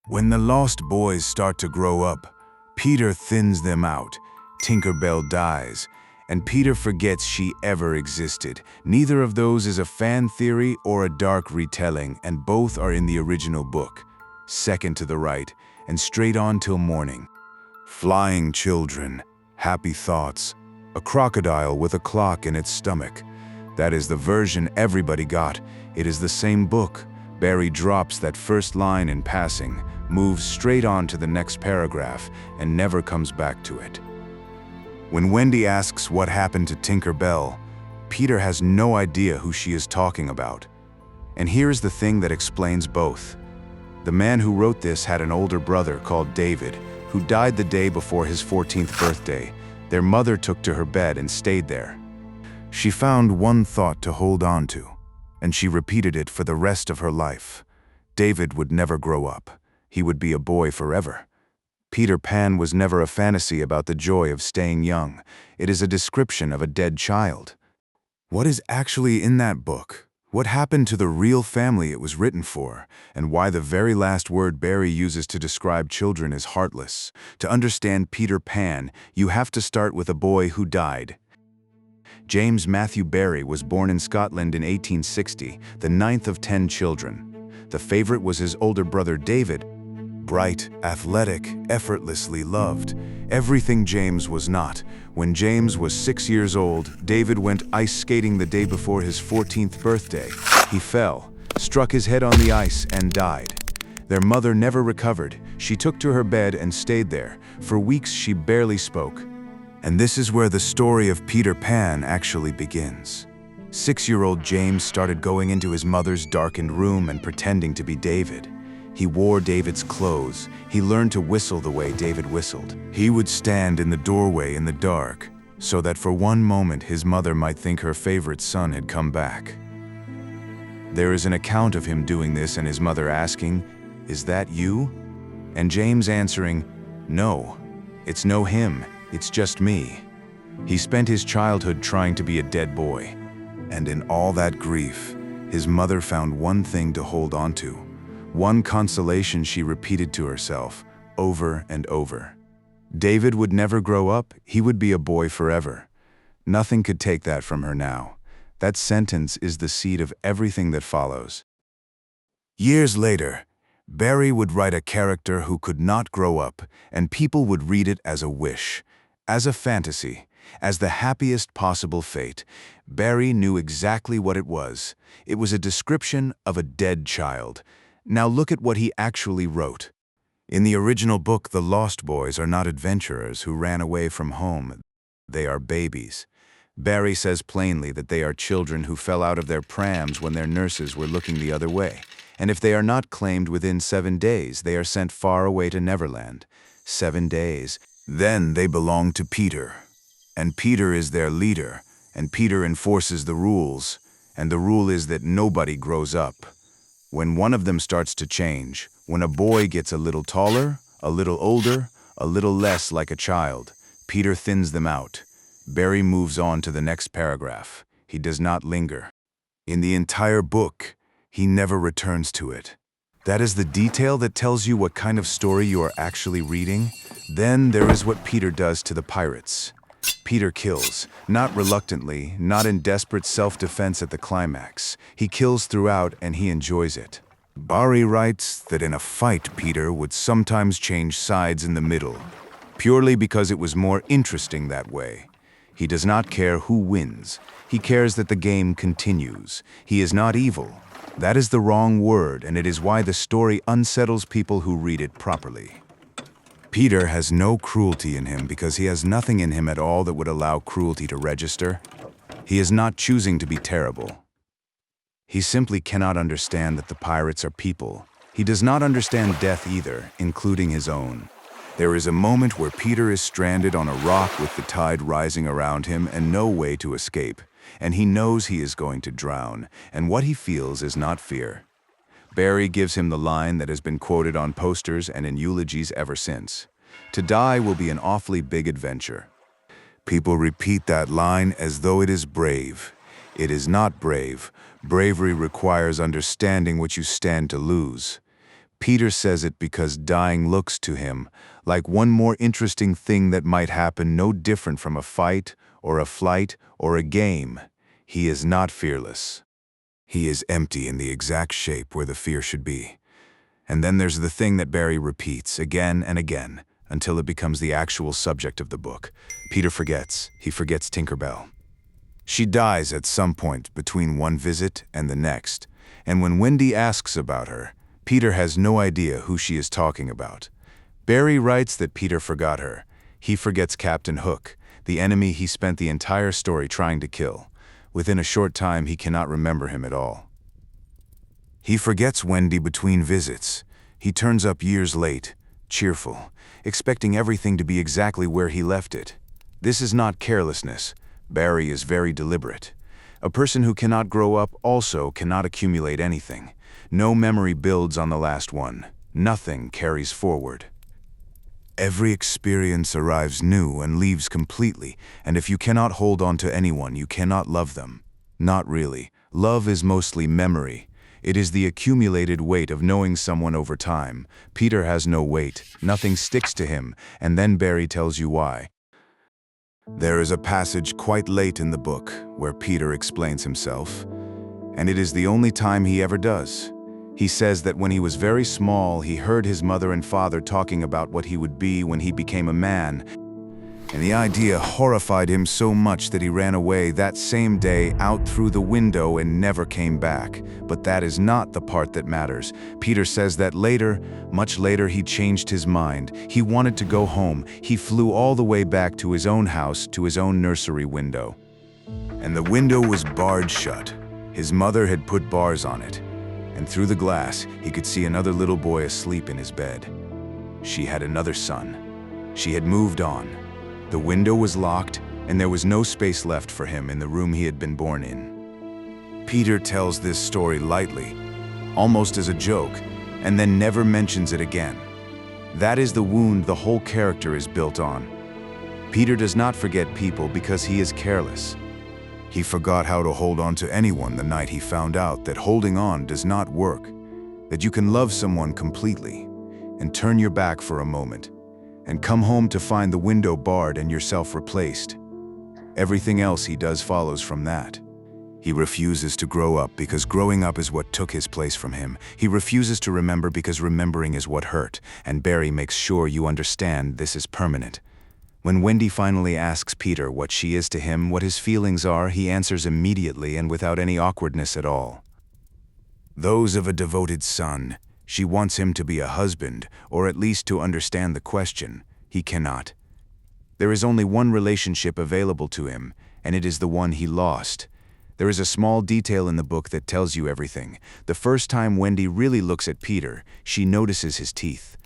When the lost boys start to grow up, Peter thins them out, Tinker Bell dies, and Peter forgets she ever existed. Neither of those is a fan theory or a dark retelling, and both are in the original book. Second to the right, and straight on till morning. Flying children, happy thoughts, a crocodile with a clock in its stomach. That is the version everybody got. It is the same book. Barrie drops that first line in passing, moves straight on to the next paragraph, and never comes back to it. When Wendy asks what happened to Tinker Bell, Peter has no idea who she is talking about. And here's the thing that explains both. The man who wrote this had an older brother called David, who died the day before his 14th birthday. Their mother took to her bed and stayed there. She found one thought to hold on to, and she repeated it for the rest of her life. David would never grow up. He would be a boy forever. Peter Pan was never a fantasy about the joy of staying young. It is a description of a dead child. What is actually in that book? What happened to the real family it was written for? And why the very last word Barrie uses to describe children is heartless? To understand Peter Pan, you have to start with a boy who died. James Matthew Barrie was born in Scotland in 1860, the ninth of 10 children. The favorite was his older brother David. Bright, athletic, effortlessly loved. Everything James was not. When James was 6 years old, David went ice skating the day before his 14th birthday. He fell, struck his head on the ice, and died. Their mother never recovered. She took to her bed and stayed there. For weeks she barely spoke. And this is where the story of Peter Pan actually begins. 6-year-old James started going into his mother's darkened room and pretending to be David. He wore David's clothes. He learned to whistle the way David whistled. He would stand in the doorway in the dark, so that for one moment his mother might think her favorite son had come back. There is an account of him doing this and his mother asking, "Is that you?" And James answering, "No, it's no him, it's just me." He spent his childhood trying to be a dead boy. And in all that grief, his mother found one thing to hold on to. One consolation she repeated to herself, over and over. David would never grow up, he would be a boy forever. Nothing could take that from her now. That sentence is the seed of everything that follows. Years later, Barrie would write a character who could not grow up, and people would read it as a wish, as a fantasy, as the happiest possible fate. Barrie knew exactly what it was. It was a description of a dead child. Now look at what he actually wrote. In the original book, the Lost Boys are not adventurers who ran away from home. They are babies. Barrie says plainly that they are children who fell out of their prams when their nurses were looking the other way. And if they are not claimed within 7 days, they are sent far away to Neverland. 7 days. Then they belong to Peter. And Peter is their leader. And Peter enforces the rules. And the rule is that nobody grows up. When one of them starts to change, when a boy gets a little taller, a little older, a little less like a child, Peter thins them out. Barrie moves on to the next paragraph. He does not linger. In the entire book, he never returns to it. That is the detail that tells you what kind of story you are actually reading. Then there is what Peter does to the pirates. Peter kills, not reluctantly, not in desperate self-defense at the climax. He kills throughout and he enjoys it. Barrie writes that in a fight, Peter would sometimes change sides in the middle, purely because it was more interesting that way. He does not care who wins. He cares that the game continues. He is not evil. That is the wrong word, and it is why the story unsettles people who read it properly. Peter has no cruelty in him because he has nothing in him at all that would allow cruelty to register. He is not choosing to be terrible. He simply cannot understand that the pirates are people. He does not understand death either, including his own. There is a moment where Peter is stranded on a rock with the tide rising around him and no way to escape, and he knows he is going to drown, and what he feels is not fear. Barrie gives him the line that has been quoted on posters and in eulogies ever since. To die will be an awfully big adventure. People repeat that line as though it is brave. It is not brave. Bravery requires understanding what you stand to lose. Peter says it because dying looks to him like one more interesting thing that might happen, no different from a fight or a flight or a game. He is not fearless. He is empty in the exact shape where the fear should be. And then there's the thing that Barrie repeats again and again until it becomes the actual subject of the book. Peter forgets. He forgets Tinker Bell. She dies at some point between one visit and the next, and when Wendy asks about her, Peter has no idea who she is talking about. Barrie writes that Peter forgot her. He forgets Captain Hook, the enemy he spent the entire story trying to kill. Within a short time, he cannot remember him at all. He forgets Wendy between visits. He turns up years late, cheerful, expecting everything to be exactly where he left it. This is not carelessness. Barrie is very deliberate. A person who cannot grow up also cannot accumulate anything. No memory builds on the last one. Nothing carries forward. Every experience arrives new and leaves completely, and if you cannot hold on to anyone, you cannot love them. Not really. Love is mostly memory. It is the accumulated weight of knowing someone over time. Peter has no weight. Nothing sticks to him, and then Barrie tells you why. There is a passage quite late in the book where Peter explains himself, and it is the only time he ever does. He says that when he was very small, he heard his mother and father talking about what he would be when he became a man, and the idea horrified him so much that he ran away that same day out through the window and never came back. But that is not the part that matters. Peter says that later, much later, he changed his mind. He wanted to go home. He flew all the way back to his own house, to his own nursery window. And the window was barred shut. His mother had put bars on it. And through the glass, he could see another little boy asleep in his bed. She had another son. She had moved on. The window was locked, and there was no space left for him in the room he had been born in. Peter tells this story lightly, almost as a joke, and then never mentions it again. That is the wound the whole character is built on. Peter does not forget people because he is careless. He forgot how to hold on to anyone the night he found out that holding on does not work, that you can love someone completely and turn your back for a moment, and come home to find the window barred and yourself replaced. Everything else he does follows from that. He refuses to grow up because growing up is what took his place from him. He refuses to remember because remembering is what hurt, and Barrie makes sure you understand this is permanent. When Wendy finally asks Peter what she is to him, what his feelings are, he answers immediately and without any awkwardness at all. Those of a devoted son. She wants him to be a husband, or at least to understand the question. He cannot. There is only one relationship available to him, and it is the one he lost. There is a small detail in the book that tells you everything. The first time Wendy really looks at Peter, she notices his teeth.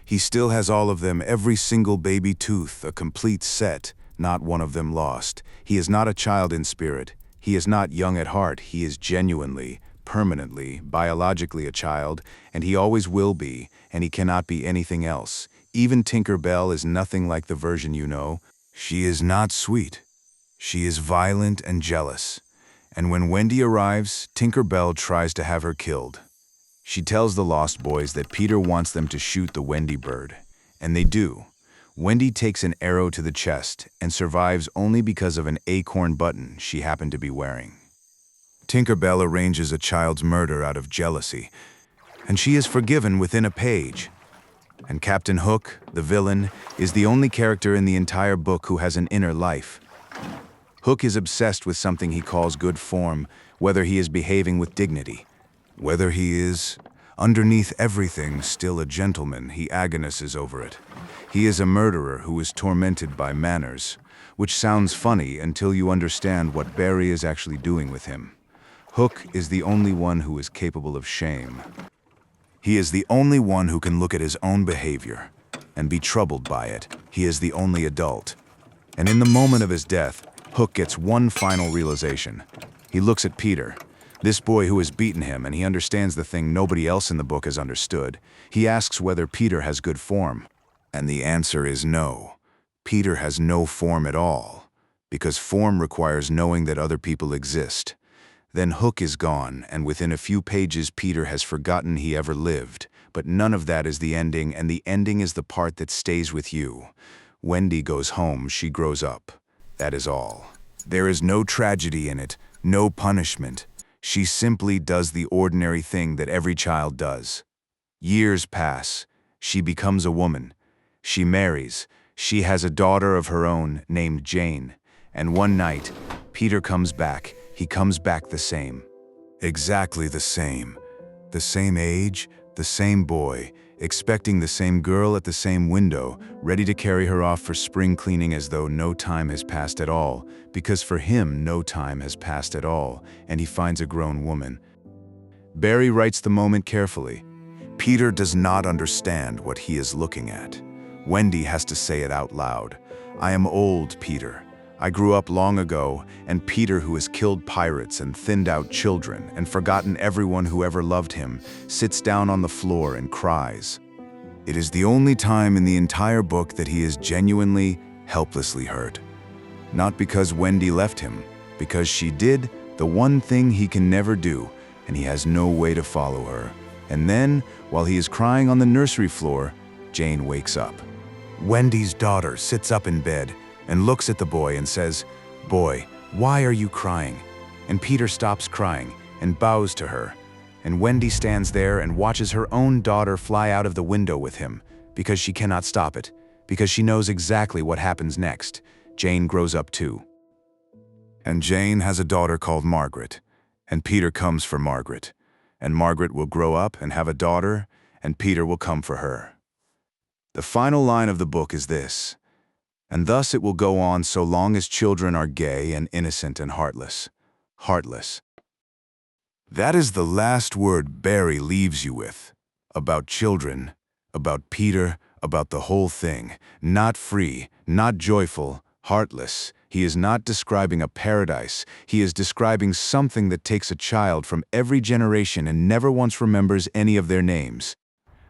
He still has all of them, every single baby tooth, a complete set, not one of them lost. He is not a child in spirit. He is not young at heart. He is genuinely, permanently, biologically a child, and he always will be, and he cannot be anything else. Even Tinker Bell is nothing like the version you know. She is not sweet. She is violent and jealous. And when Wendy arrives, Tinker Bell tries to have her killed. She tells the Lost Boys that Peter wants them to shoot the Wendy bird, and they do. Wendy takes an arrow to the chest and survives only because of an acorn button she happened to be wearing. Tinker Bell arranges a child's murder out of jealousy, and she is forgiven within a page. And Captain Hook, the villain, is the only character in the entire book who has an inner life. Hook is obsessed with something he calls good form, whether he is behaving with dignity. Whether he is, underneath everything, still a gentleman, he agonizes over it. He is a murderer who is tormented by manners, which sounds funny until you understand what Barrie is actually doing with him. Hook is the only one who is capable of shame. He is the only one who can look at his own behavior and be troubled by it. He is the only adult. And in the moment of his death, Hook gets one final realization. He looks at Peter, this boy who has beaten him, and he understands the thing nobody else in the book has understood. He asks whether Peter has good form, and the answer is no. Peter has no form at all, because form requires knowing that other people exist. Then Hook is gone, and within a few pages Peter has forgotten he ever lived, But none of that is the ending, and the ending is the part that stays with you. Wendy goes home, she grows up. That is all. There is no tragedy in it, no punishment. She simply does the ordinary thing that every child does. Years pass. She becomes a woman. She marries. She has a daughter of her own named Jane. And one night, Peter comes back. He comes back the same. Exactly the same. The same age, the same boy, expecting the same girl at the same window, ready to carry her off for spring cleaning as though no time has passed at all, because for him no time has passed at all, and he finds a grown woman. Barrie writes the moment carefully. Peter does not understand what he is looking at. Wendy has to say it out loud. I am old, Peter. I grew up long ago, and Peter, who has killed pirates and thinned out children and forgotten everyone who ever loved him, sits down on the floor and cries. It is the only time in the entire book that he is genuinely, helplessly hurt. Not because Wendy left him, because she did the one thing he can never do, and he has no way to follow her. And then, while he is crying on the nursery floor, Jane wakes up. Wendy's daughter sits up in bed and looks at the boy and says, "Boy, why are you crying?" And Peter stops crying and bows to her. And Wendy stands there and watches her own daughter fly out of the window with him, because she cannot stop it, because she knows exactly what happens next. Jane grows up too. And Jane has a daughter called Margaret, and Peter comes for Margaret. And Margaret will grow up and have a daughter, and Peter will come for her. The final line of the book is this: and thus it will go on so long as children are gay and innocent and heartless. Heartless. That is the last word Barrie leaves you with. About children, about Peter, about the whole thing. Not free, not joyful, heartless. He is not describing a paradise. He is describing something that takes a child from every generation and never once remembers any of their names.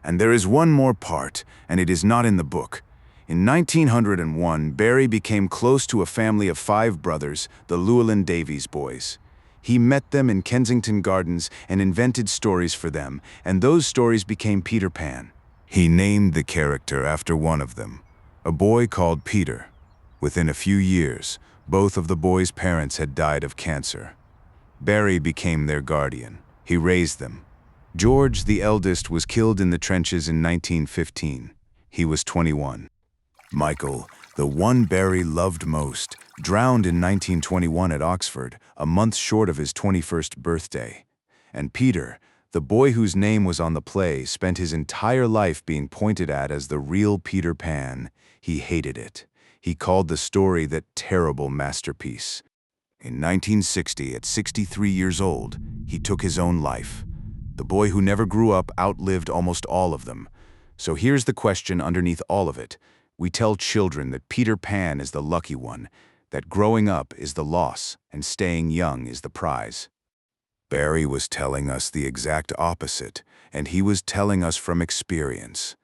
And there is one more part, and it is not in the book. In 1901, Barrie became close to a family of 5 brothers, the Llewellyn Davies boys. He met them in Kensington Gardens and invented stories for them, and those stories became Peter Pan. He named the character after one of them, a boy called Peter. Within a few years, both of the boys' parents had died of cancer. Barrie became their guardian. He raised them. George, the eldest, was killed in the trenches in 1915. He was 21. Michael, the one Barrie loved most, drowned in 1921 at Oxford, a month short of his 21st birthday. And Peter, the boy whose name was on the play, spent his entire life being pointed at as the real Peter Pan. He hated it. He called the story that terrible masterpiece. In 1960, at 63 years old, he took his own life. The boy who never grew up outlived almost all of them. So here's the question underneath all of it. We tell children that Peter Pan is the lucky one, that growing up is the loss and staying young is the prize. Barrie was telling us the exact opposite, and he was telling us from experience.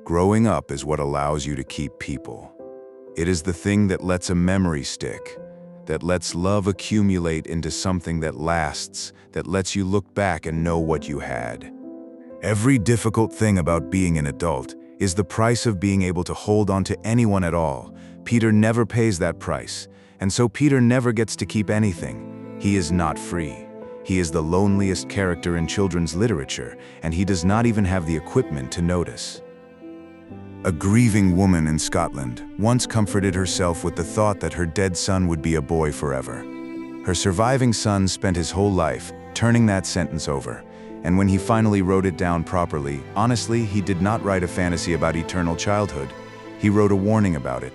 Growing up is what allows you to keep people. It is the thing that lets a memory stick, that lets love accumulate into something that lasts, that lets you look back and know what you had. Every difficult thing about being an adult is the price of being able to hold on to anyone at all. Peter never pays that price, and so Peter never gets to keep anything. He is not free. He is the loneliest character in children's literature, and he does not even have the equipment to notice. A grieving woman in Scotland once comforted herself with the thought that her dead son would be a boy forever. Her surviving son spent his whole life turning that sentence over, and when he finally wrote it down properly, honestly, he did not write a fantasy about eternal childhood. He wrote a warning about it.